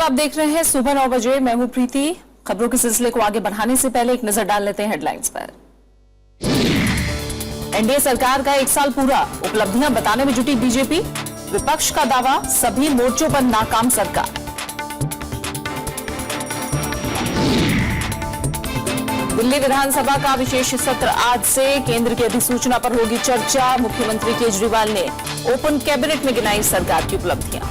नमस्कार, आप देख रहे हैं सुबह 9 बजे। मैं हूं प्रीति। खबरों के सिलसिले को आगे बढ़ाने से पहले एक नजर डाल लेते हैं हेडलाइंस पर। एनडीए सरकार का 1 साल पूरा, उपलब्धियां बताने में जुटी बीजेपी। विपक्ष का दावा, सभी मोर्चों पर नाकाम सरकार। दिल्ली विधानसभा का विशेष सत्र आज से, केंद्र की अधिसूचना पर होगी चर्चा। मुख्यमंत्री केजरीवाल ने ओपन कैबिनेट में गिनाई सरकार की उपलब्धियां।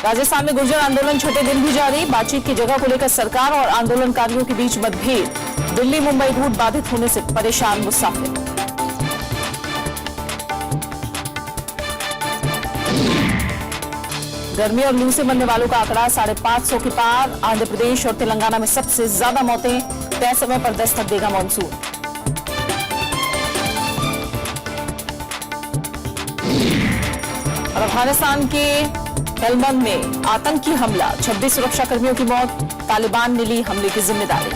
राजस्थान में गुर्जर आंदोलन छठे दिन भी जारी। बातचीत की जगह को लेकर सरकार और आंदोलनकारियों के बीच मतभेद। दिल्ली मुंबई रूट बाधित होने से परेशान मुसाफिर। गर्मी और लू से मरने वालों का आंकड़ा 550 के पार। आंध्र प्रदेश और तेलंगाना में सबसे ज्यादा मौतें। तय समय पर दस्तक देगा मानसून। और अफगानिस्तान के हेलमंद में आतंकी हमला, 26 सुरक्षाकर्मियों की मौत। तालिबान ने ली हमले की जिम्मेदारी।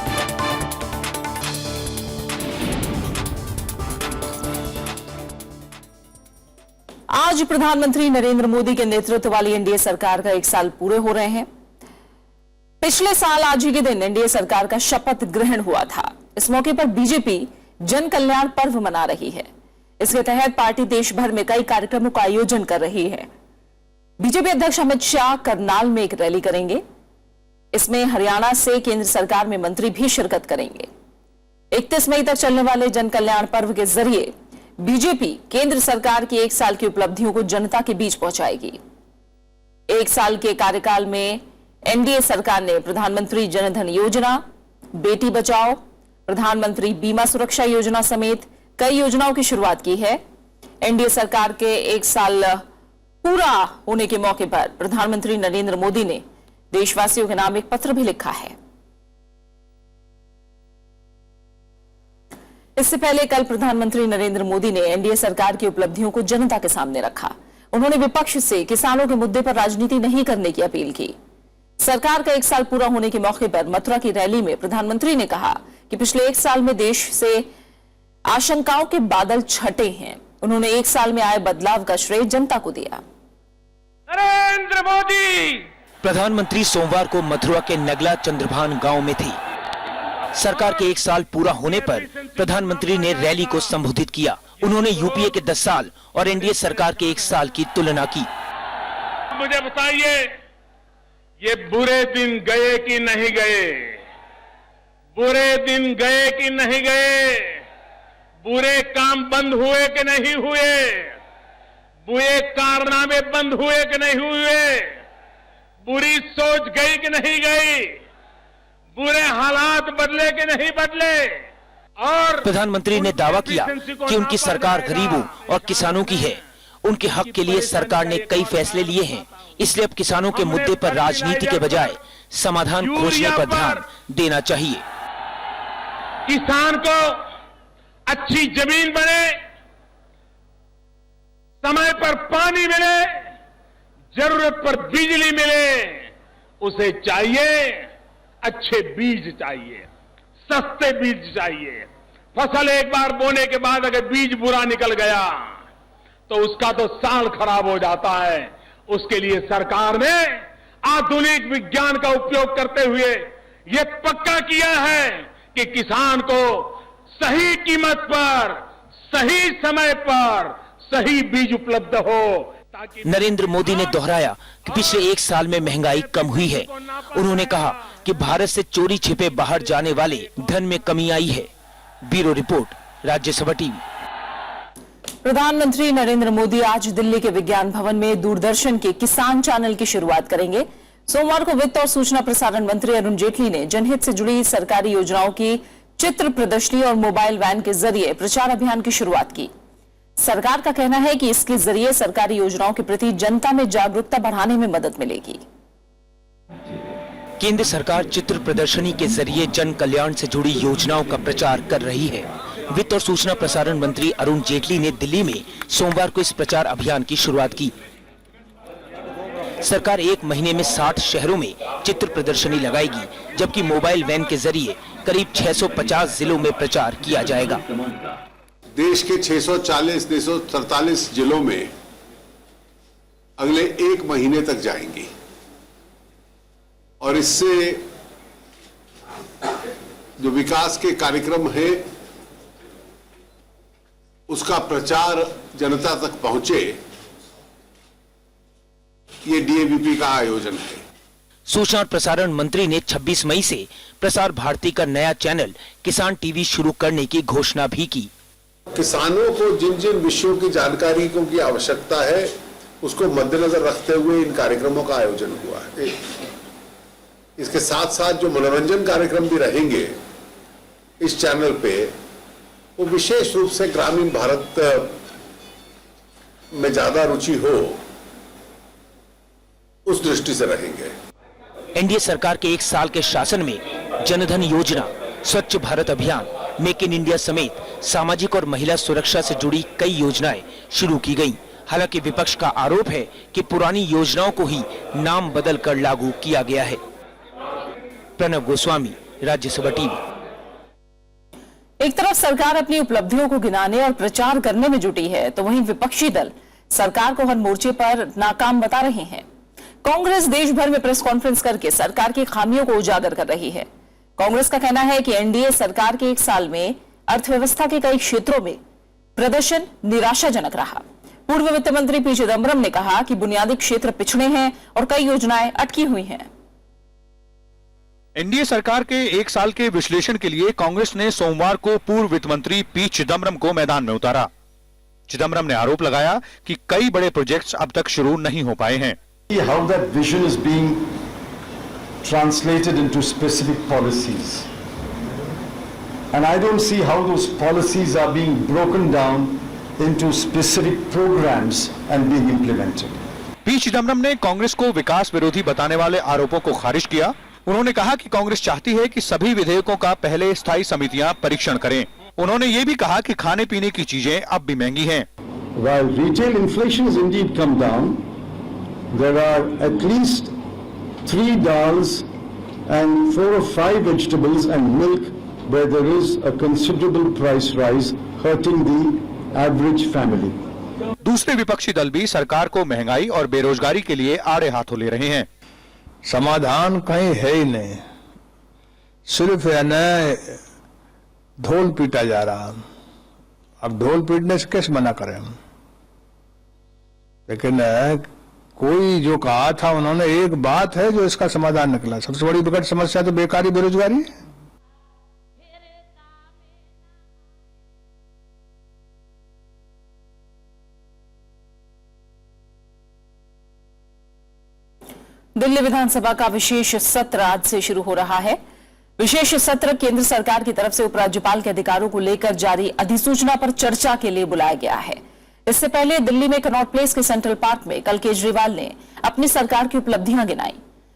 आज प्रधानमंत्री नरेंद्र मोदी के नेतृत्व वाली एनडीए सरकार का 1 साल पूरे हो रहे हैं। पिछले साल आज ही के दिन एनडीए सरकार का शपथ ग्रहण हुआ था। इस मौके पर बीजेपी जन कल्याण पर्व मना रही है। इसके तहत पार्टी देश भर में कई कार्यक्रमों का आयोजन कर रही है। बीजेपी अध्यक्ष अमित शाह करनाल में एक रैली करेंगे। इसमें हरियाणा से केंद्र सरकार में मंत्री भी शिरकत करेंगे। 31 मई तक चलने वाले जन कल्याण पर्व के जरिए बीजेपी केंद्र सरकार की 1 साल की उपलब्धियों को जनता के बीच पहुंचाएगी। 1 साल के कार्यकाल में एनडीए सरकार ने प्रधानमंत्री जनधन योजना, बेटी बचाओ, प्रधानमंत्री बीमा सुरक्षा योजना समेत कई योजनाओं की शुरुआत की है। एनडीए सरकार के 1 साल पूरा होने के मौके पर प्रधानमंत्री नरेंद्र मोदी ने देशवासियों के नाम एक पत्र भी लिखा है। इससे पहले कल प्रधानमंत्री नरेंद्र मोदी ने एनडीए सरकार की उपलब्धियों को जनता के सामने रखा। उन्होंने विपक्ष से किसानों के मुद्दे पर राजनीति नहीं करने की अपील की। सरकार का 1 साल पूरा होने के मौके पर मथुरा की रैली में प्रधानमंत्री ने कहा कि पिछले 1 साल में देश से आशंकाओं के बादल छटे हैं। उन्होंने 1 साल में आए बदलाव का श्रेय जनता को दिया। नरेंद्र मोदी। प्रधानमंत्री सोमवार को मथुरा के नगला चंद्रभान गांव में थे। सरकार के 1 साल पूरा होने पर प्रधानमंत्री ने रैली को संबोधित किया। उन्होंने यूपीए के 10 साल और एनडीए सरकार के 1 साल की तुलना की। मुझे बताइए, ये बुरे दिन गए कि नहीं गए? बुरे दिन गए कि नहीं गए? बुरे काम बंद हुए कि नहीं हुए? बुरे कारनामे बंद हुए कि नहीं हुए? बुरी सोच गई कि नहीं गई? बुरे हालात बदले कि नहीं बदले? और प्रधानमंत्री ने दावा किया कि उनकी सरकार गरीबों और किसानों की है। उनके हक के लिए सरकार ने कई फैसले लिए हैं। इसलिए अब किसानों के मुद्दे पर राजनीति के बजाय समाधान खोजने पर ध्यान देना चाहिए। किसान को अच्छी जमीन बने, समय पर पानी मिले, जरूरत पर बिजली मिले, उसे चाहिए अच्छे बीज चाहिए, सस्ते बीज चाहिए। फसल एक बार बोने के बाद अगर बीज बुरा निकल गया तो उसका तो साल खराब हो जाता है। उसके लिए सरकार ने आधुनिक विज्ञान का उपयोग करते हुए ये पक्का किया है कि किसान को सही कीमत पर, सही समय पर सही बीज उपलब्ध हो। नरेंद्र मोदी ने दोहराया कि पिछले 1 साल में महंगाई कम हुई है। उन्होंने कहा कि भारत से चोरी छिपे बाहर जाने वाले धन में कमी आई है। Bureau report, Rajya Sabha TV. प्रधानमंत्री नरेंद्र मोदी आज दिल्ली के विज्ञान भवन में दूरदर्शन के किसान चैनल की शुरुआत करेंगे। सोमवार को वित्त और सूचना प्रसारण मंत्री अरुण जेटली ने जनहित से जुड़ी सरकारी योजनाओं की चित्र प्रदर्शनी और मोबाइल वैन के जरिए प्रचार अभियान की शुरुआत की। सरकार का कहना है कि इसके जरिए सरकारी योजनाओं के प्रति जनता में जागरूकता बढ़ाने में मदद मिलेगी। केंद्र सरकार चित्र प्रदर्शनी के जरिए जन कल्याण से जुड़ी योजनाओं का प्रचार कर रही है। वित्त और सूचना प्रसारण मंत्री अरुण जेटली ने दिल्ली में सोमवार को इस प्रचार अभियान की शुरुआत की। सरकार 1 महीने में 60 शहरों में चित्र प्रदर्शनी लगाएगी, जबकि मोबाइल वैन के जरिए करीब 650 जिलों में प्रचार किया जाएगा। देश के 643 जिलों में अगले 1 महीने तक जाएंगी और इससे जो विकास के कार्यक्रम है उसका प्रचार जनता तक पहुंचे, ये डीएवीपी का आयोजन है। सूचना और प्रसारण मंत्री ने 26 मई से प्रसार भारती का नया चैनल किसान टीवी शुरू करने की घोषणा भी की। किसानों को जिन जिन विषयों की जानकारी की आवश्यकता है उसको मद्देनजर रखते हुए इन कार्यक्रमों का आयोजन हुआ है। इसके साथ साथ जो मनोरंजन कार्यक्रम भी रहेंगे इस चैनल पे, वो विशेष रूप से ग्रामीण भारत में ज्यादा रुचि हो उस दृष्टि से रहेंगे। एनडीए सरकार के 1 साल के शासन में जनधन योजना, स्वच्छ भारत अभियान, मेक इन इंडिया समेत सामाजिक और महिला सुरक्षा से जुड़ी कई योजनाएं शुरू की गईं। हालांकि विपक्ष का आरोप है कि पुरानी योजनाओं को ही नाम बदलकर लागू किया गया है। प्रणव गोस्वामी, राज्यसभा टीवी। एक तरफ सरकार अपनी उपलब्धियों को गिनाने और प्रचार करने में जुटी है, तो वहीं विपक्षी दल सरकार को हर मोर्चे पर नाकाम बता रहे हैं। कांग्रेस देश भर में प्रेस कॉन्फ्रेंस करके सरकार की खामियों को उजागर कर रही है। कांग्रेस का कहना है कि एनडीए सरकार के 1 साल में अर्थव्यवस्था के कई क्षेत्रों में प्रदर्शन निराशाजनक रहा। पूर्व वित्त मंत्री पी चिदम्बरम ने कहा कि बुनियादी क्षेत्र पिछड़े हैं और कई योजनाएं अटकी हुई हैं। एनडीए सरकार के 1 साल के विश्लेषण के लिए कांग्रेस ने सोमवार को पूर्व वित्त मंत्री पी चिदम्बरम को मैदान में उतारा। चिदम्बरम ने आरोप लगाया कि कई बड़े प्रोजेक्ट्स अब तक शुरू नहीं हो पाए हैं। How that vision is being translated into specific policies, and I don't see how those policies are being broken down into specific programs and being implemented. P Chidambaram ने कांग्रेस को विकास विरोधी बताने वाले आरोपों को खारिज किया। उन्होंने कहा कि कांग्रेस चाहती है कि सभी विधेयकों का पहले स्थायी समितियां परीक्षण करें। उन्होंने ये भी कहा कि खाने पीने की चीजें अब भी महंगी हैं। While retail inflation has indeed come down, there are at least 3 dals and 4 or 5 vegetables and milk where there is a considerable price rise hurting the average family. दूसरे विपक्षी दल भी सरकार को महंगाई और बेरोजगारी के लिए आड़े हाथों ले रहे हैं। समाधान कहीं है ही नहीं, सिर्फ है न ढोल पीटा जा रहा। अब ढोल पीटने से कैसे मना करें हम? लेकिन कोई जो कहा था उन्होंने, एक बात है जो इसका समाधान निकला। सबसे बड़ी विकट समस्या तो बेकारी, बेरोजगारी है। दिल्ली विधानसभा का विशेष सत्र आज से शुरू हो रहा है। विशेष सत्र केंद्र सरकार की तरफ से उपराज्यपाल के अधिकारों को लेकर जारी अधिसूचना पर चर्चा के लिए बुलाया गया है। इससे पहले दिल्ली में कनॉट प्लेस के सेंट्रल पार्क में कल केजरीवाल ने अपनी सरकार की उपलब्धियां गिनाई।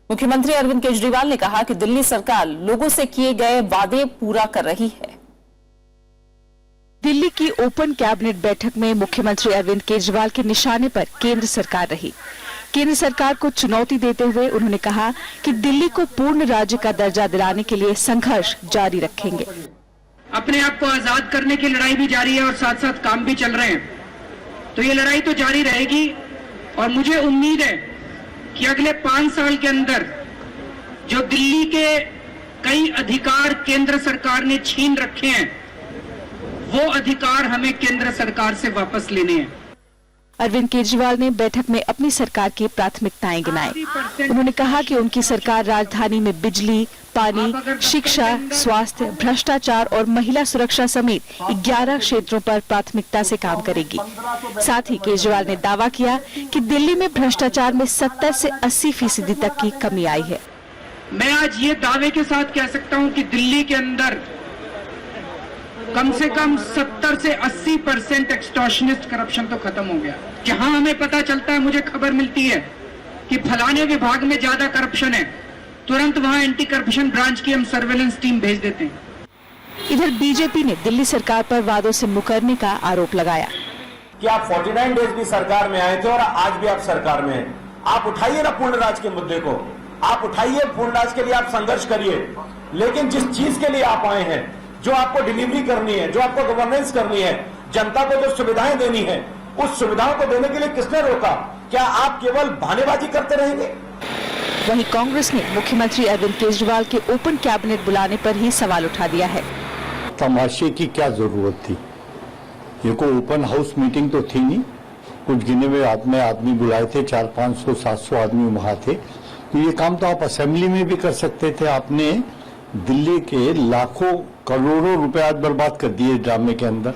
मुख्यमंत्री अरविंद केजरीवाल ने कहा कि दिल्ली सरकार लोगों से किए गए वादे पूरा कर रही है। दिल्ली की ओपन कैबिनेट बैठक में मुख्यमंत्री अरविंद केजरीवाल के निशाने पर केंद्र सरकार रही। केंद्र सरकार को चुनौती देते हुए उन्होंने कहा कि दिल्ली को पूर्ण राज्य का दर्जा दिलाने के लिए संघर्ष जारी रखेंगे। अपने आप को आजाद करने की लड़ाई भी जारी है और साथ साथ काम भी चल रहे हैं, तो ये लड़ाई तो जारी रहेगी। और मुझे उम्मीद है कि अगले 5 साल के अंदर जो दिल्ली के कई अधिकार केंद्र सरकार ने छीन रखे हैं, वो अधिकार हमें केंद्र सरकार से वापस लेने हैं। अरविंद केजरीवाल ने बैठक में अपनी सरकार की प्राथमिकताएं गिनाई। उन्होंने कहा कि उनकी सरकार राजधानी में बिजली, पानी, शिक्षा, स्वास्थ्य, भ्रष्टाचार और महिला सुरक्षा समेत 11 क्षेत्रों पर प्राथमिकता से काम करेगी। साथ ही केजरीवाल ने दावा किया कि दिल्ली में भ्रष्टाचार में 70 से 80% तक की कमी आई है। मैं आज ये दावे के साथ कह सकता हूं कि दिल्ली के अंदर कम से कम 70 से 80% एक्सटॉर्शनिस्ट करप्शन तो खत्म हो गया। जहां हमें पता चलता है, मुझे खबर मिलती है कि फलाने विभाग में ज्यादा करप्शन है, तुरंत वहां एंटी करप्शन ब्रांच की हम सर्वेलेंस टीम भेज देते हैं। इधर बीजेपी ने दिल्ली सरकार पर वादों से मुकरने का आरोप लगाया कि आप 49 डेज भी सरकार में आए थे और आज भी आप सरकार में हैं। आप उठाइए ना पूर्ण राज के मुद्दे को, आप उठाइए, पूर्ण राज के लिए आप संघर्ष करिए। लेकिन जिस चीज के लिए आप आए हैं, जो आपको डिलीवरी करनी है, जो आपको गवर्नेंस करनी है, जनता को जो सुविधाएं देनी है, उस सुविधाओं को देने के लिए किसने रोका? क्या आप केवल बहानेबाजी करते रहेंगे? वहीं कांग्रेस ने मुख्यमंत्री अरविंद केजरीवाल के ओपन कैबिनेट बुलाने पर ही सवाल उठा दिया है। तमाशे की क्या जरूरत थी? ये कोई ओपन हाउस मीटिंग तो थी नहीं। कुछ गिने हुए आदमी बुलाए थे, 400, 500, 700 आदमी वहां थे। तो ये काम तो आप असेंबली में भी कर सकते थे। आपने दिल्ली के लाखों करोड़ों रुपए आज बर्बाद कर दिए ड्रामे के अंदर।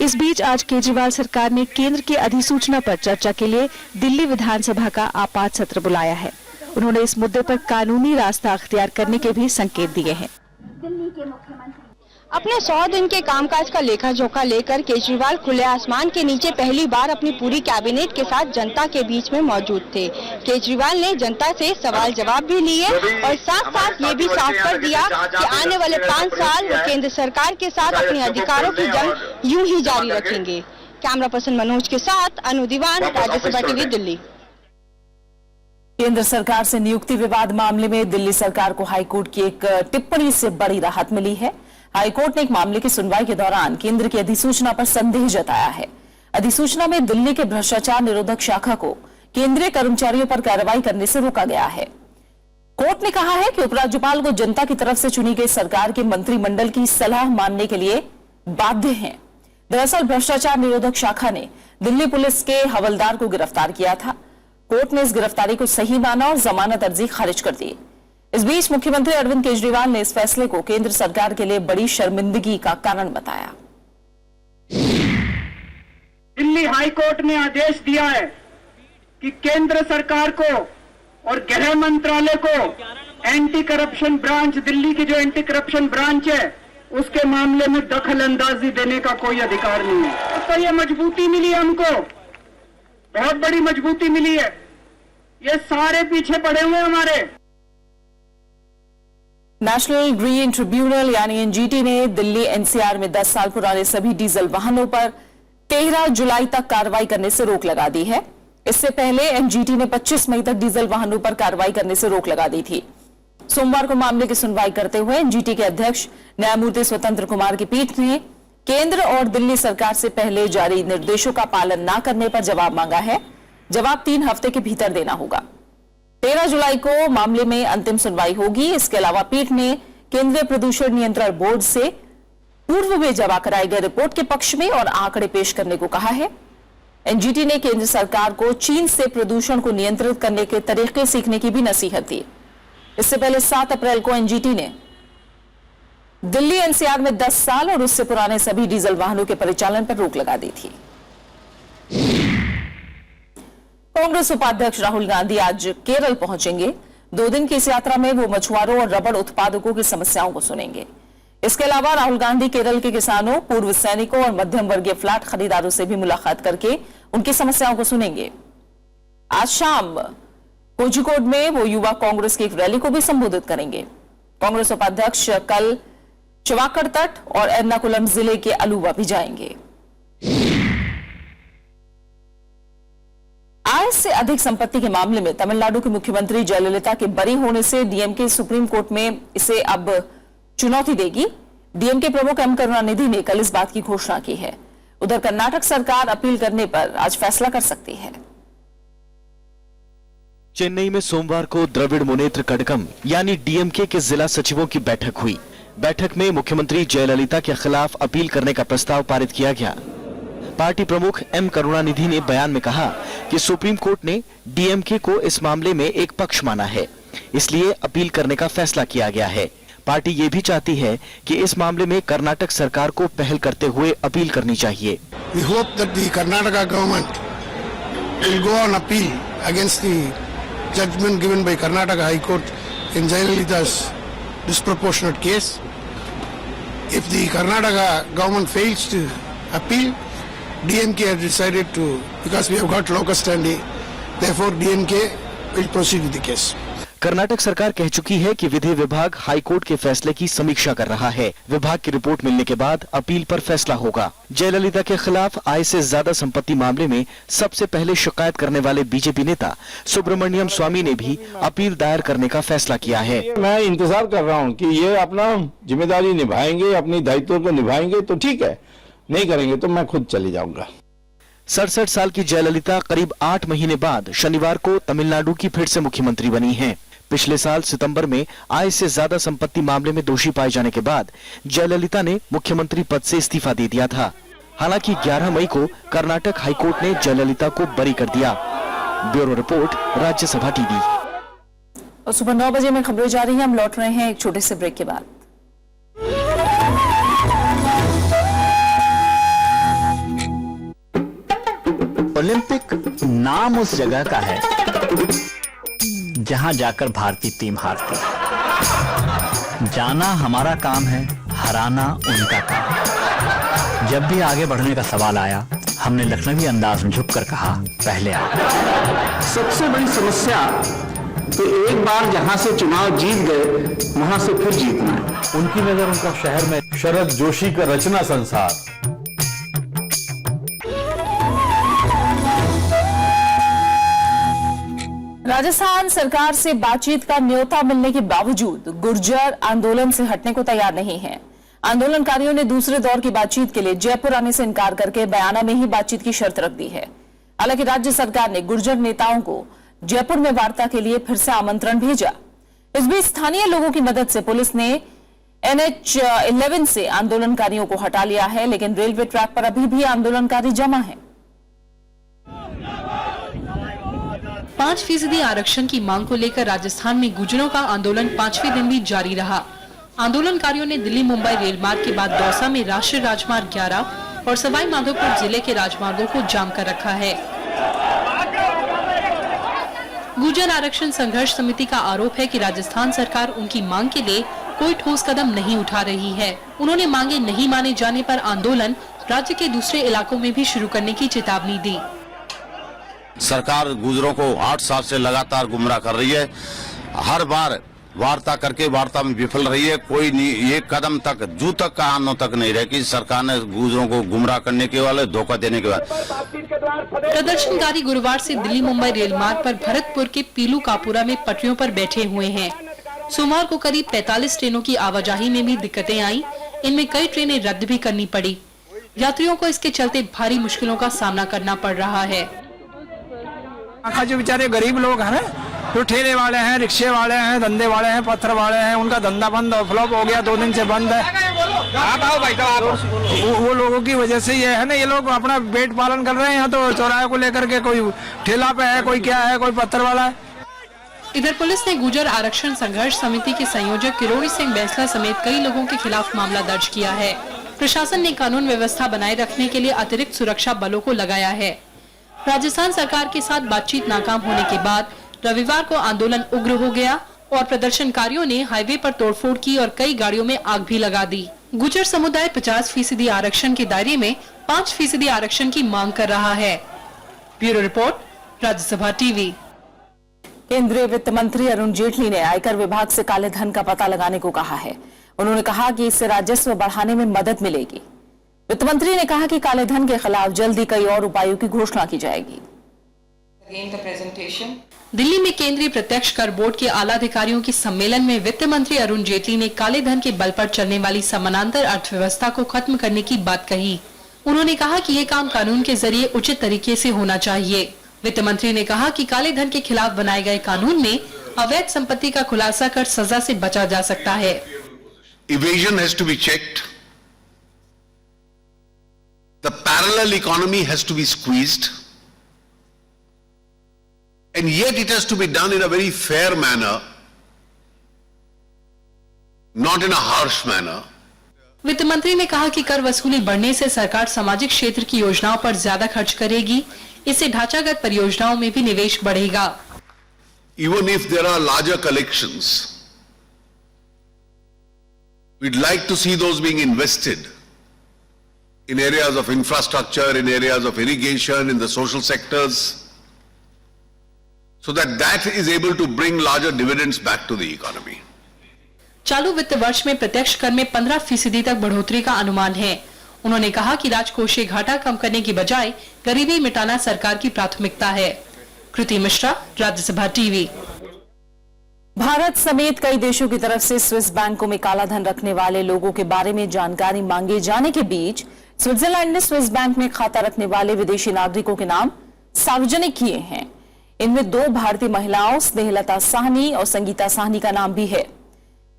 इस बीच आज केजरीवाल सरकार ने केंद्र की अधिसूचना पर चर्चा के लिए दिल्ली विधानसभा का आपात सत्र बुलाया है। उन्होंने इस मुद्दे पर कानूनी रास्ता अख्तियार करने के भी संकेत दिए हैं। अपने 100 दिन के कामकाज का लेखा जोखा लेकर केजरीवाल खुले आसमान के नीचे पहली बार अपनी पूरी कैबिनेट के साथ जनता के बीच में मौजूद थे। केजरीवाल ने जनता से सवाल जवाब भी लिए और साथ साथ ये भी साफ कर दिया कि आने वाले 5 साल वो केंद्र सरकार के साथ अपने अधिकारों की जंग यूं ही जारी रखेंगे। कैमरा पर्सन मनोज के साथ अनु दीवान, राज्यसभा टीवी, दिल्ली। केंद्र सरकार से नियुक्ति विवाद मामले में दिल्ली सरकार को हाईकोर्ट की एक टिप्पणी से बड़ी राहत मिली है। हाईकोर्ट ने एक मामले की सुनवाई के दौरान केंद्र की अधिसूचना पर संदेह जताया है। अधिसूचना में दिल्ली के भ्रष्टाचार निरोधक शाखा को केंद्रीय कर्मचारियों पर कार्रवाई करने से रोका गया है। कोर्ट ने कहा है कि उपराज्यपाल को जनता की तरफ से चुनी गई सरकार के मंत्रिमंडल की सलाह मानने के लिए बाध्य हैं। दरअसल भ्रष्टाचार निरोधक शाखा ने दिल्ली पुलिस के हवलदार को गिरफ्तार किया था। कोर्ट ने इस गिरफ्तारी को सही माना और जमानत अर्जी खारिज कर दी। इस बीच मुख्यमंत्री अरविंद केजरीवाल ने इस फैसले को केंद्र सरकार के लिए बड़ी शर्मिंदगी का कारण बताया। दिल्ली हाईकोर्ट ने आदेश दिया है कि केंद्र सरकार को और गृह मंत्रालय को एंटी करप्शन ब्रांच, दिल्ली की जो एंटी करप्शन ब्रांच है, उसके मामले में दखल अंदाजी देने का कोई अधिकार नहीं है। तो ये मजबूती मिली हमको, बहुत बड़ी मजबूती मिली है। ये सारे पीछे पड़े हुए हमारे। नेशनल ग्रीन ट्रिब्यूनल यानी एनजीटी ने दिल्ली एनसीआर में 10 साल पुराने सभी डीजल वाहनों पर 13 जुलाई तक कार्रवाई करने से रोक लगा दी है। इससे पहले एनजीटी ने 25 मई तक डीजल वाहनों पर कार्रवाई करने से रोक लगा दी थी। सोमवार को मामले की सुनवाई करते हुए एनजीटी के अध्यक्ष न्यायमूर्ति स्वतंत्र कुमार की पीठ ने केंद्र और दिल्ली सरकार से पहले जारी निर्देशों का पालन न करने पर जवाब मांगा है। जवाब 3 हफ्ते के भीतर देना होगा। 13 जुलाई को मामले में अंतिम सुनवाई होगी। इसके अलावा पीठ ने केंद्रीय प्रदूषण नियंत्रण बोर्ड से पूर्व में जमा कराई गई रिपोर्ट के पक्ष में और आंकड़े पेश करने को कहा है। एनजीटी ने केंद्र सरकार को चीन से प्रदूषण को नियंत्रित करने के तरीके सीखने की भी नसीहत दी। इससे पहले 7 अप्रैल को एनजीटी ने दिल्ली एनसीआर में 10 साल और उससे पुराने सभी डीजल वाहनों के परिचालन पर रोक लगा दी थी। कांग्रेस उपाध्यक्ष राहुल गांधी आज केरल पहुंचेंगे। 2 दिन की इस यात्रा में वो मछुआरों और रबड़ उत्पादकों की समस्याओं को सुनेंगे। इसके अलावा राहुल गांधी केरल के किसानों, पूर्व सैनिकों और मध्यम वर्गीय फ्लैट खरीदारों से भी मुलाकात करके उनकी समस्याओं को सुनेंगे। आज शाम कोझिकोड में वो युवा कांग्रेस की एक रैली को भी संबोधित करेंगे। कांग्रेस उपाध्यक्ष कल चवाकड़ तट और एर्नाकुलम जिले के अलुवा भी जाएंगे। आय से अधिक संपत्ति के मामले में तमिलनाडु की मुख्यमंत्री जयललिता के बरी होने से डीएमके सुप्रीम कोर्ट में इसे अब चुनौती देगी। डीएमके प्रमुख एम करुणानिधि ने कल इस बात की घोषणा की है। उधर कर्नाटक सरकार अपील करने पर आज फैसला कर सकती है। चेन्नई में सोमवार को द्रविड़ मुनेत्र कड़गम यानी डीएमके के जिला सचिवों की बैठक हुई। बैठक में मुख्यमंत्री जयललिता के खिलाफ अपील करने का प्रस्ताव पारित किया गया। पार्टी प्रमुख एम करुणानिधि ने बयान में कहा कि सुप्रीम कोर्ट ने डीएमके को इस मामले में एक पक्ष माना है, इसलिए अपील करने का फैसला किया गया है। पार्टी ये भी चाहती है कि इस मामले में कर्नाटक सरकार को पहल करते हुए अपील करनी चाहिए। We hope that the Karnataka government will go on appeal against the judgment given by Karnataka High Court in Jayalalitha's disproportionate case. If the Karnataka government fails to appeal, DMK has decided to, because we have got locus standi, therefore DMK will proceed with the case. Karnataka सरकार कह चुकी है कि विधि विभाग high court के फैसले की समीक्षा कर रहा है। विभाग की रिपोर्ट मिलने के बाद अपील पर फैसला होगा। जयललिता के खिलाफ आय से ज्यादा संपत्ति मामले में सबसे पहले शिकायत करने वाले बीजेपी नेता सुब्रमण्यम स्वामी ने भी अपील दायर करने का फैसला किया है। मैं इंतजार कर रहा हूं कि ये अपना जिम्मेदारी निभाएंगे, अपनी दायित्व को निभाएंगे तो ठीक है, नहीं करेंगे तो मैं खुद चले जाऊंगा। 67 साल की जयललिता करीब 8 महीने बाद शनिवार को तमिलनाडु की फिर से मुख्यमंत्री बनी हैं। पिछले साल सितंबर में आय से ज्यादा संपत्ति मामले में दोषी पाए जाने के बाद जयललिता ने मुख्यमंत्री पद से इस्तीफा दे दिया था। हालांकि 11 मई को कर्नाटक हाईकोर्ट ने जयललिता को बरी कर दिया। Bureau report, Rajya Sabha TV. और सुबह 9 बजे में खबरें जारी हैं। हम लौट रहे हैं एक छोटे से ब्रेक के बाद। ओलंपिक नाम उस जगह का है जहां जाकर भारतीय टीम हारती है। जाना हमारा काम है, हराना उनका काम। जब भी आगे बढ़ने का सवाल आया, हमने लखनवी अंदाज में झुककर कहा, पहले आओ। सबसे बड़ी समस्या तो एक बार जहां से चुनाव जीत गए वहां से फिर जीतना है। उनकी नजर उनका शहर में शरद जोशी का रचना संसार। राजस्थान सरकार से बातचीत का न्योता मिलने के बावजूद गुर्जर आंदोलन से हटने को तैयार नहीं है। आंदोलनकारियों ने दूसरे दौर की बातचीत के लिए जयपुर आने से इनकार करके बयाना में ही बातचीत की शर्त रख दी है। हालांकि राज्य सरकार ने गुर्जर नेताओं को जयपुर में वार्ता के लिए फिर से आमंत्रण भेजा। इस बीच स्थानीय लोगों की मदद से पुलिस ने NH11 से आंदोलनकारियों को हटा लिया है, लेकिन रेलवे ट्रैक पर अभी भी आंदोलनकारी जमा है। 5% आरक्षण की मांग को लेकर राजस्थान में गुर्जरों का आंदोलन 5वें दिन भी जारी रहा। आंदोलनकारियों ने दिल्ली मुंबई रेल मार्ग के बाद दौसा में राष्ट्रीय राजमार्ग 11 और सवाई माधोपुर जिले के राजमार्गों को जाम कर रखा है। गुर्जर आरक्षण संघर्ष समिति का आरोप है कि राजस्थान सरकार उनकी मांग के लिए कोई ठोस कदम नहीं उठा रही है। उन्होंने मांगे नहीं माने जाने पर आंदोलन राज्य के दूसरे इलाकों में भी शुरू करने की चेतावनी दी। सरकार गुर्जरों को 8 साल से लगातार गुमराह कर रही है। हर बार वार्ता करके वार्ता में विफल रही है। कोई ये कदम तक जू तक का आनो तक नहीं रहे कि सरकार ने गुर्जरों को गुमराह करने के वाले धोखा देने के बाद। प्रदर्शनकारी गुरुवार से दिल्ली मुंबई रेल मार्ग पर भरतपुर के पीलू कापुरा में पटरियों पर बैठे हुए हैं। सोमवार को करीब 45 ट्रेनों की आवाजाही में भी दिक्कतें आई। इनमें कई ट्रेनें रद्द भी करनी पड़ी। यात्रियों को इसके चलते भारी मुश्किलों का सामना करना पड़ रहा है। जो बेचारे गरीब लोग हैं ना, जो ठेले वाले हैं, रिक्शे वाले हैं, धंधे वाले हैं, पत्थर वाले हैं, उनका धंधा बंद फ्लॉप हो गया, 2 दिन से बंद है। वो लोगों की वजह से ये है ना, ये लोग अपना पेट पालन कर रहे हैं। यहाँ तो चौराहे को लेकर के कोई ठेला पे है, कोई क्या है, कोई पत्थर वाला है। इधर पुलिस ने गुर्जर आरक्षण संघर्ष समिति के संयोजक किरोड़ी सिंह बैंसला समेत कई लोगों के खिलाफ मामला दर्ज किया है। प्रशासन ने कानून व्यवस्था बनाए रखने के लिए अतिरिक्त सुरक्षा बलों को लगाया है। राजस्थान सरकार के साथ बातचीत नाकाम होने के बाद रविवार को आंदोलन उग्र हो गया और प्रदर्शनकारियों ने हाईवे पर तोड़फोड़ की और कई गाड़ियों में आग भी लगा दी। गुर्जर समुदाय 50% आरक्षण के दायरे में 5% आरक्षण की मांग कर रहा है। Bureau report, Rajya Sabha TV. केंद्रीय वित्त मंत्री अरुण जेटली ने आयकर विभाग से काले धन का पता लगाने को कहा है। उन्होंने कहा कि इससे राजस्व बढ़ाने में मदद मिलेगी। वित्त मंत्री ने कहा कि काले धन के खिलाफ जल्दी कई और उपायों की घोषणा की जाएगी। दिल्ली में केंद्रीय प्रत्यक्ष कर बोर्ड के आला अधिकारियों के सम्मेलन में वित्त मंत्री अरुण जेटली ने काले धन के बल पर चलने वाली समानांतर अर्थव्यवस्था को खत्म करने की बात कही। उन्होंने कहा कि ये काम कानून के जरिए उचित तरीके से होना चाहिए। वित्त मंत्री ने कहा कि काले धन के खिलाफ बनाए गए कानून में अवैध संपत्ति का खुलासा कर सजा से बचा जा सकता है। Evasion has to be checked. The parallel economy has to be squeezed. And yet it has to be done in a very fair manner, not in a harsh manner. वित्त मंत्री ने कहा कि कर वसूली बढ़ने से सरकार सामाजिक क्षेत्र की योजनाओं पर ज्यादा खर्च करेगी। इससे ढांचागत परियोजनाओं में भी निवेश बढ़ेगा। Even if there are larger collections, we'd like to see those being invested in areas of infrastructure, in areas of irrigation, in the social sectors, so that is able to bring larger dividends back to the economy. चालू वित्त वर्ष में प्रत्यक्ष कर में 15% तक बढ़ोतरी का अनुमान है। उन्होंने कहा कि राजकोषीय घाटा कम करने की बजाय गरीबी मिटाना सरकार की प्राथमिकता है। कृति मिश्रा, राज्यसभा टीवी। भारत समेत कई देशों की तरफ से स्विस बैंकों में काला धन रखने वाले लोगों के बारे में जानकारी मांगे जाने के बीच स्विट्जरलैंड ने स्विस बैंक में खाता रखने वाले विदेशी नागरिकों के नाम सार्वजनिक किए हैं। इनमें 2 भारतीय महिलाओं स्नेहलता साहनी और संगीता साहनी का नाम भी है।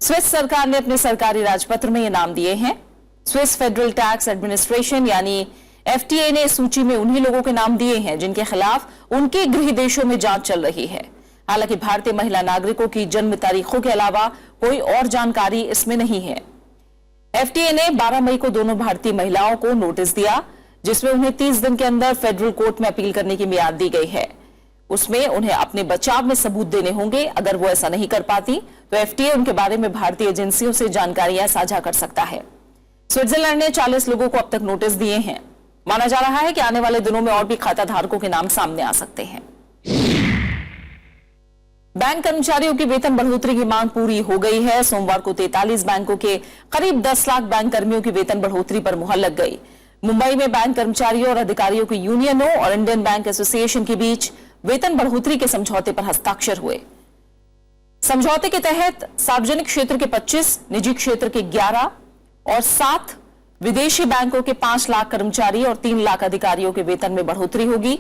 स्विस सरकार ने अपने सरकारी राजपत्र में ये नाम दिए हैं। स्विस फेडरल टैक्स एडमिनिस्ट्रेशन यानी FTA ने इस सूची में उन्हीं लोगों के नाम दिए हैं जिनके खिलाफ उनके गृह देशों में जांच चल रही है। हालांकि भारतीय महिला नागरिकों की जन्म तारीखों के अलावा कोई और जानकारी इसमें नहीं है। FTA ने 12 मई को दोनों भारतीय महिलाओं को नोटिस दिया, जिसमें उन्हें 30 दिन के अंदर फेडरल कोर्ट में अपील करने की मियाद दी गई है। उसमें उन्हें अपने बचाव में सबूत देने होंगे। अगर वो ऐसा नहीं कर पाती तो FTA उनके बारे में भारतीय एजेंसियों से जानकारियां साझा कर सकता है। स्विट्जरलैंड ने 40 लोगों को अब तक नोटिस दिए हैं। माना जा रहा है कि आने वाले दिनों में और भी खाता धारकों के नाम सामने आ सकते हैं। बैंक कर्मचारियों की वेतन बढ़ोतरी की मांग पूरी हो गई है। सोमवार को 43 बैंकों के करीब 10 लाख बैंक कर्मियों की वेतन बढ़ोतरी पर मुहर लग गई। मुंबई में बैंक कर्मचारियों और अधिकारियों की यूनियनों और इंडियन बैंक एसोसिएशन के बीच वेतन बढ़ोतरी के समझौते पर हस्ताक्षर हुए। समझौते के तहत सार्वजनिक क्षेत्र के 25, निजी क्षेत्र के 11 और 7 विदेशी बैंकों के 5 लाख कर्मचारी और 3 लाख अधिकारियों के वेतन में बढ़ोतरी होगी।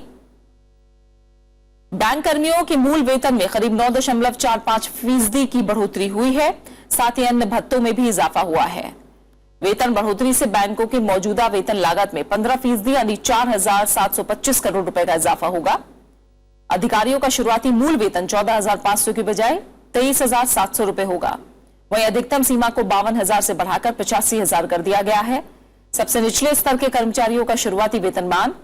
बैंक कर्मियों के मूल वेतन में करीब 9.45% की बढ़ोतरी हुई है। साथ ही अन्य भत्तों में भी इजाफा हुआ है। वेतन बढ़ोतरी से बैंकों की मौजूदा वेतन लागत में 15% यानी 4,725 करोड़ रुपए का इजाफा होगा। अधिकारियों का शुरुआती मूल वेतन 14,500 की बजाय 23,700 रुपए होगा। वहीं अधिकतम सीमा को 52,000 से बढ़ाकर 85,000 कर दिया गया है। सबसे निचले स्तर के कर्मचारियों का शुरुआती वेतनमान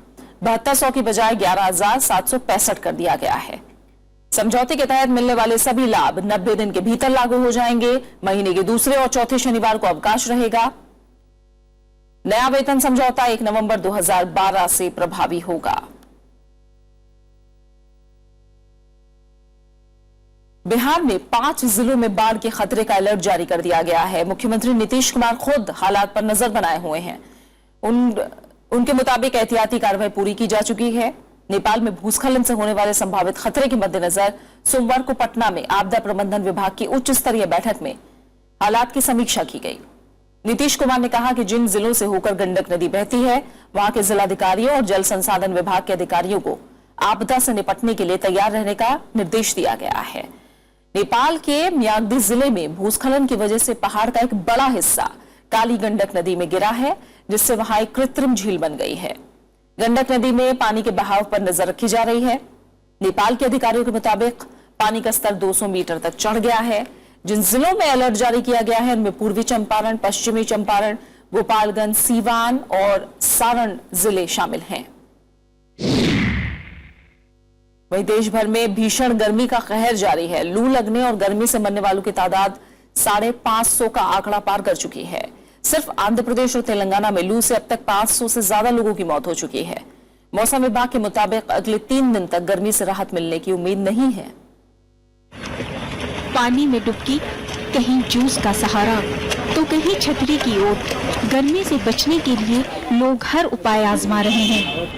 7200 की बजाय 11,765 कर दिया गया है। समझौते के तहत मिलने वाले सभी लाभ 90 दिन के भीतर लागू हो जाएंगे। महीने के दूसरे और चौथे शनिवार को अवकाश रहेगा। नया वेतन समझौता 1 नवंबर 2012 से प्रभावी होगा। बिहार में 5 जिलों में बाढ़ के खतरे का अलर्ट जारी कर दिया गया है। मुख्यमंत्री नीतीश कुमार खुद हालात पर नजर बनाए हुए हैं। उनके मुताबिक एहतियाती कार्रवाई पूरी की जा चुकी है। नेपाल में भूस्खलन से होने वाले संभावित खतरे के मद्देनजर सोमवार को पटना में आपदा प्रबंधन विभाग की उच्च स्तरीय बैठक में हालात की समीक्षा की गई। नीतीश कुमार ने कहा कि जिन जिलों से होकर गंडक नदी बहती है वहां के जिलाधिकारियों और जल संसाधन विभाग के अधिकारियों को आपदा से निपटने के लिए तैयार रहने का निर्देश दिया गया है। नेपाल के म्याग्दी जिले में भूस्खलन की वजह से पहाड़ का एक बड़ा हिस्सा काली गंडक नदी में गिरा है, जिससे वहां एक कृत्रिम झील बन गई है। गंडक नदी में पानी के बहाव पर नजर रखी जा रही है। नेपाल के अधिकारियों के मुताबिक पानी का स्तर 200 मीटर तक चढ़ गया है। जिन जिलों में अलर्ट जारी किया गया है उनमें पूर्वी चंपारण, पश्चिमी चंपारण, गोपालगंज, सीवान और सारण जिले शामिल हैं। वहीं देश भर में भीषण गर्मी का कहर जारी है। लू लगने और गर्मी से मरने वालों की तादाद 550 का आंकड़ा पार कर चुकी है। सिर्फ आंध्र प्रदेश और तेलंगाना में लू से अब तक 500 से ज्यादा लोगों की मौत हो चुकी है। मौसम विभाग के मुताबिक अगले 3 दिन तक गर्मी से राहत मिलने की उम्मीद नहीं है। पानी में डुबकी, कहीं जूस का सहारा तो कहीं छतरी की ओर। गर्मी से बचने के लिए लोग हर उपाय आजमा रहे हैं।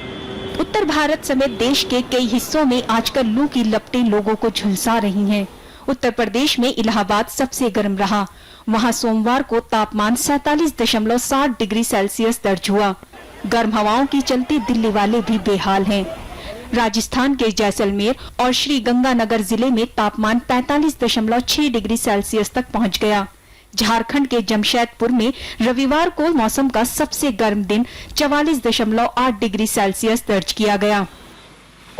उत्तर भारत समेत देश के कई हिस्सों में आजकल लू की लपटें लोगों को झुलसा रही हैं। उत्तर प्रदेश में इलाहाबाद सबसे गर्म रहा। वहां सोमवार को तापमान 47.7 डिग्री सेल्सियस दर्ज हुआ। गर्म हवाओं की चलते दिल्ली वाले भी बेहाल हैं। राजस्थान के जैसलमेर और श्री गंगानगर जिले में तापमान 45.6 डिग्री सेल्सियस तक पहुंच गया। झारखंड के जमशेदपुर में रविवार को मौसम का सबसे गर्म दिन 44.8 डिग्री सेल्सियस दर्ज किया गया।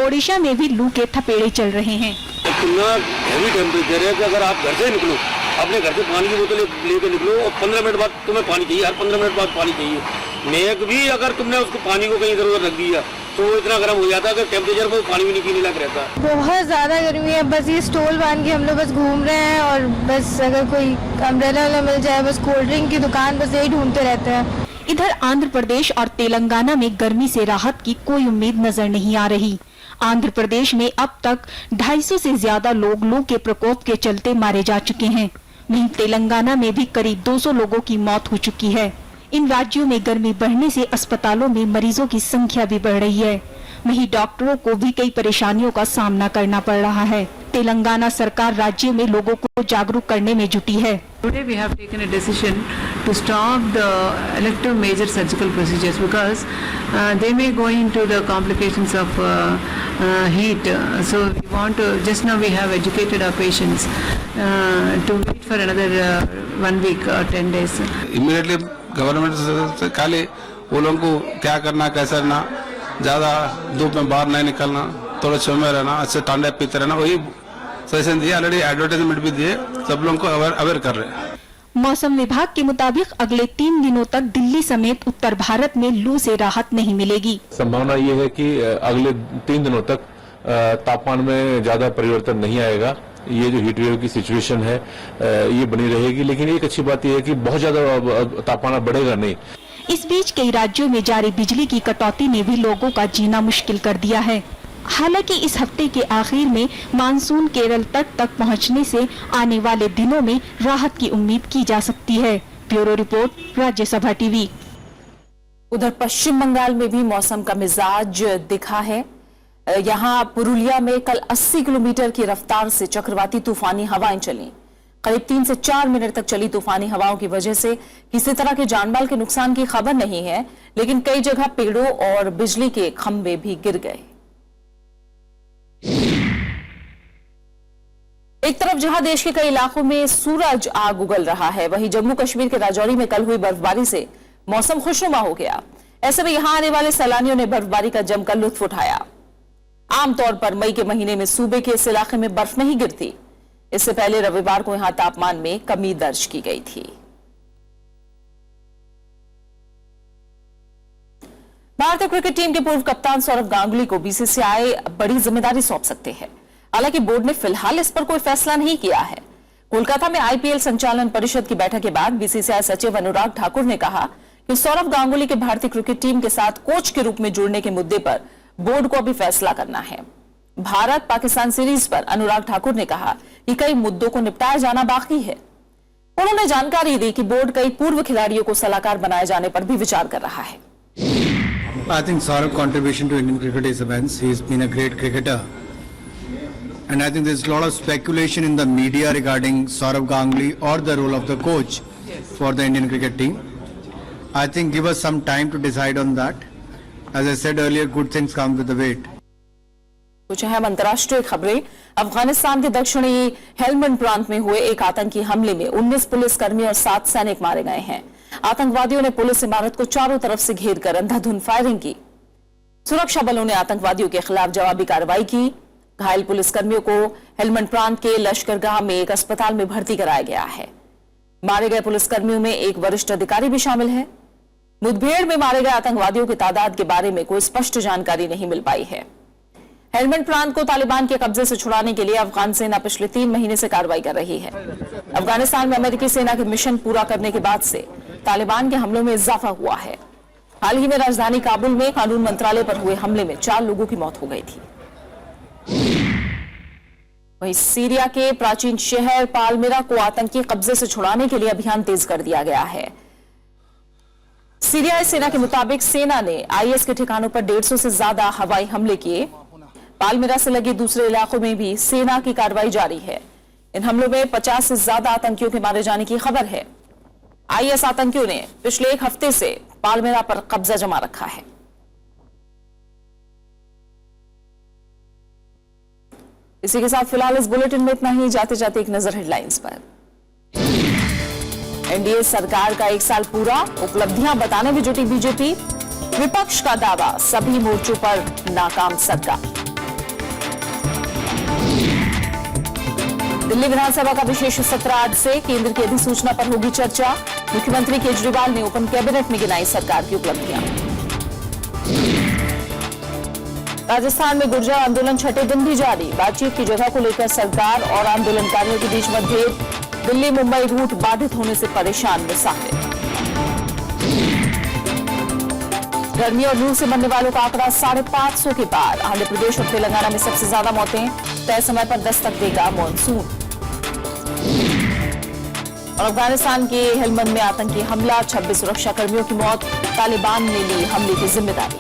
ओडिशा में भी लू के थपेड़े चल रहे हैं। इतना हैवी टेम्परेचर है कि अगर आप घर से निकलो, अपने घर से पानी की बोतल लेके निकलो और 15 मिनट बाद तुम्हें पानी चाहिए, हर 15 मिनट बाद पानी चाहिए। मेघ भी अगर तुमने उसको पानी को कहीं इधर उधर रख दिया तो वो इतना गर्म हो जाता है कि टेम्परेचर को पानी भी नहीं पीने लग रहता। बहुत ज्यादा गर्मी है। बस ये स्टॉल बांध के हम लोग बस घूम रहे हैं और बस अगर कोई अम्ब्रेला मिल जाए, बस कोल्ड ड्रिंक की दुकान बस यही ढूंढते रहते हैं। इधर आंध्र प्रदेश और तेलंगाना में गर्मी से राहत की कोई उम्मीद नजर नहीं आ रही। आंध्र प्रदेश में अब तक 250 से ज्यादा लोग लू के प्रकोप के चलते मारे जा चुके हैं। वहीं तेलंगाना में भी करीब 200 लोगों की मौत हो चुकी है। इन राज्यों में गर्मी बढ़ने से अस्पतालों में मरीजों की संख्या भी बढ़ रही है। वहीं डॉक्टरों को भी कई परेशानियों का सामना करना पड़ रहा है। तेलंगाना सरकार राज्य में लोगों को जागरूक करने में जुटी है। Today we have taken a decision to stop the elective major surgical procedures because they may go into the complications of heat. So we want to, just now we have educated our patients to wait for another 1 week or 10 days. Immediately government से खाली वो लोगों को क्या करना कैसा रहना, ज़्यादा धूप में बाहर नहीं निकलना, थोड़ा छांव में रहना, अच्छे ठंडे पीते रहना, वही सजेशन दिए। ऑलरेडी एडवर्टाइजमेंट भी दिए, सब लोगों को अवेयर कर रहे हैं। मौसम विभाग के मुताबिक अगले 3 दिनों तक दिल्ली समेत उत्तर भारत में लू से राहत नहीं मिलेगी। संभावना ये है कि अगले 3 दिनों तक तापमान में ज्यादा परिवर्तन नहीं आएगा। ये जो हीट वेव की सिचुएशन है ये बनी रहेगी, लेकिन एक अच्छी बात यह है कि बहुत ज्यादा तापमान बढ़ेगा नहीं। इस बीच कई राज्यों में जारी बिजली की कटौती ने भी लोगों का जीना मुश्किल कर दिया है। हालांकि इस हफ्ते के आखिर में मानसून केरल तट तक पहुंचने से आने वाले दिनों में राहत की उम्मीद की जा सकती है। Bureau report, Rajya Sabha TV. उधर पश्चिम बंगाल में भी मौसम का मिजाज दिखा है। यहां पुरुलिया में कल 80 किलोमीटर की रफ्तार से चक्रवाती तूफानी हवाएं चली। करीब 3 से 4 मिनट तक चली तूफानी हवाओं की वजह से किसी तरह के जानमाल के नुकसान की खबर नहीं है, लेकिन कई जगह पेड़ों और बिजली के खंभे भी गिर गए। एक तरफ जहां देश के कई इलाकों में सूरज आग उगल रहा है, वहीं जम्मू कश्मीर के राजौरी में कल हुई बर्फबारी से मौसम खुशनुमा हो गया। ऐसे में यहां आने वाले सैलानियों ने बर्फबारी का जमकर लुत्फ उठाया। आमतौर पर मई के महीने में सूबे के इस इलाके में बर्फ नहीं गिरती। इससे पहले रविवार को यहां तापमान में कमी दर्ज की गई थी। भारतीय क्रिकेट टीम के पूर्व कप्तान सौरव गांगुली को बीसीसीआई बड़ी जिम्मेदारी सौंप सकते हैं। हालांकि बोर्ड ने फिलहाल इस पर कोई फैसला नहीं किया है। कोलकाता में आईपीएल संचालन परिषद की बैठक के बाद बीसीसीआई सचिव अनुराग ठाकुर ने कहा कि सौरव गांगुली के भारतीय क्रिकेट टीम के साथ कोच के रूप में जुड़ने के मुद्दे पर बोर्ड को अभी फैसला करना है। भारत पाकिस्तान सीरीज पर अनुराग ठाकुर ने कहा कि कई मुद्दों को निपटाया जाना बाकी है। उन्होंने जानकारी दी कि बोर्ड कई पूर्व खिलाड़ियों को सलाहकार बनाए जाने पर भी विचार कर रहा है। I think Saurabh's contribution to Indian cricket is immense. He's been a great cricketer. And I think there's a lot of speculation in the media regarding Saurabh Ganguly or the role of the coach for the Indian cricket team. I think give us some time to decide on that. As I said earlier, good things come with the wait. कुछ अहम अंतर्राष्ट्रीय खबरें। अफगानिस्तान के दक्षिणी Helmand प्रांत में हुए एक आतंकी हमले में 19 पुलिसकर्मी और 7 सैनिक मारे गए हैं। आतंकवादियों ने पुलिस इमारत को चारों तरफ से घेरकर अंधाधुंध फायरिंग की। सुरक्षा बलों ने आतंकवादियों के खिलाफ जवाबी कार्रवाई की। घायल पुलिसकर्मियों को हेलमंड प्रांत के लश्करगाह में एक अस्पताल में भर्ती कराया गया है। मारे गए पुलिसकर्मियों में एक वरिष्ठ अधिकारी भी शामिल है। मुठभेड़ में मारे गए आतंकवादियों की तादाद के बारे में कोई स्पष्ट जानकारी नहीं मिल पाई है। हेलमंड प्रांत को तालिबान के कब्जे से छुड़ाने के लिए अफगान सेना पिछले 3 महीने से कार्रवाई कर रही है। अफगानिस्तान में अमेरिकी सेना के मिशन पूरा करने के बाद से तालिबान के हमलों में इजाफा हुआ है। हाल ही में राजधानी काबुल में कानून मंत्रालय पर हुए हमले में 4 लोगों की मौत हो गई थी। वहीं सीरिया के प्राचीन शहर पालमिरा को आतंकी कब्जे से छुड़ाने के लिए अभियान तेज कर दिया गया है। सीरियाई सेना के मुताबिक सेना ने आईएस के ठिकानों पर 150 से ज्यादा हवाई हमले किए। पालमिरा से लगे दूसरे इलाकों में भी सेना की कार्रवाई जारी है। इन हमलों में 50 से ज्यादा आतंकियों के मारे जाने की खबर है। आईएस आतंकियों ने पिछले 1 हफ्ते से पालमिरा पर कब्जा जमा रखा है। इसी के साथ फिलहाल इस बुलेटिन में इतना ही। जाते जाते एक नजर हेडलाइंस पर। एनडीए सरकार का 1 साल पूरा, उपलब्धियां बताने में जुटी बीजेपी। विपक्ष का दावा, सभी मोर्चों पर नाकाम सरकार। दिल्ली विधानसभा का विशेष सत्र आज से, केंद्र की अधिसूचना पर होगी चर्चा। मुख्यमंत्री केजरीवाल ने ओपन कैबिनेट में गिनाई सरकार की उपलब्धियां। राजस्थान में गुर्जर आंदोलन 6ठे दिन भी जारी। बातचीत की जगह को लेकर सरकार और आंदोलनकारियों के बीच मतभेद। दिल्ली मुंबई रूट बाधित होने से परेशान मुसाफिर। गर्मी और लू से मरने वालों का आंकड़ा 550 के पार। आंध्र प्रदेश और तेलंगाना में सबसे ज्यादा मौतें। तय समय पर दस्तक देगा मॉनसून। और अफगानिस्तान के हेलमंद में आतंकी हमला, 26 सुरक्षा कर्मियों की मौत। तालिबान ने ली हमले की जिम्मेदारी।